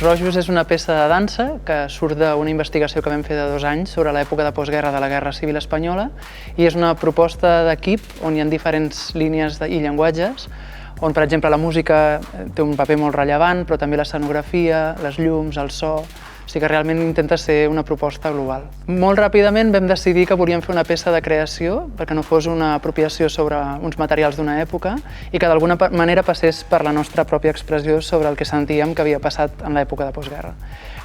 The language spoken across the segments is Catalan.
Rojos és una peça de dansa que surt d'una investigació que vam fer de 2 anys sobre l'època de postguerra de la Guerra Civil Espanyola i és una proposta d'equip on hi ha diferents línies i llenguatges on, per exemple, la música té un paper molt rellevant, però també l'escenografia, les llums, el so. O sigui que realment intenta ser una proposta global. Molt ràpidament vam decidir que volíem fer una peça de creació perquè no fos una apropiació sobre uns materials d'una època i que d'alguna manera passés per la nostra pròpia expressió sobre el que sentíem que havia passat en l'època de postguerra.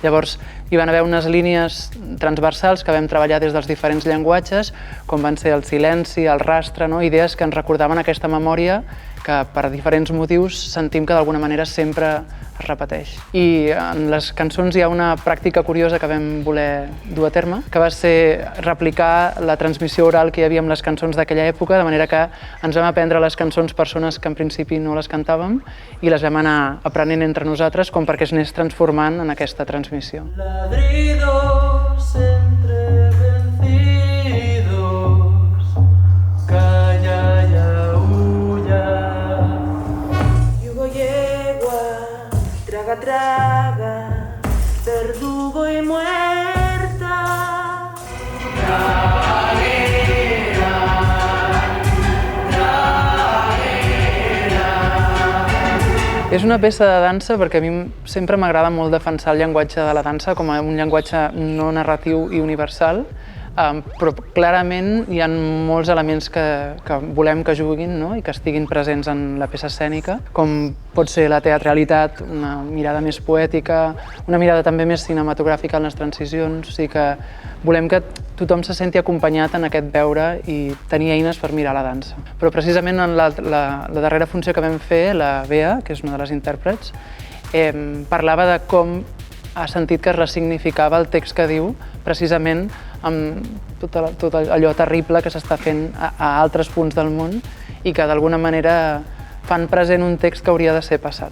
Llavors, hi van haver unes línies transversals que vam treballar des dels diferents llenguatges, com van ser el silenci, el rastre, idees que ens recordaven aquesta memòria que per diferents motius sentim que d'alguna manera sempre es repeteix. I en les cançons hi ha una pràctica curiosa que vam voler dur a terme, que va ser replicar la transmissió oral que hi havia amb les cançons d'aquella època, de manera que ens vam aprendre les cançons persones que en principi no les cantàvem i les vam anar aprenent entre nosaltres com perquè es anés transformant en aquesta transmissió. Ladridos entre vencidos, calla y aúlla. Yugo yegua, traga, traga, verdugo y muerta. Traguera, traguera. És una peça de dansa perquè a mi sempre m'agrada molt defensar el llenguatge de la dansa com a un llenguatge no narratiu i universal, però clarament hi ha molts elements que volem que juguin i que estiguin presents en la peça escènica, com pot ser la teatralitat, una mirada més poètica, una mirada també més cinematogràfica en les transicions, o sigui que volem que tothom se senti acompanyat en aquest veure i tenir eines per mirar la dansa. Però precisament en la darrera funció que vam fer, la Bea, que és una de les intèrprets, parlava de com ha sentit que es ressignificava el text que diu precisament amb tot allò terrible que s'està fent a altres punts del món i que d'alguna manera fan present un text que hauria de ser passat.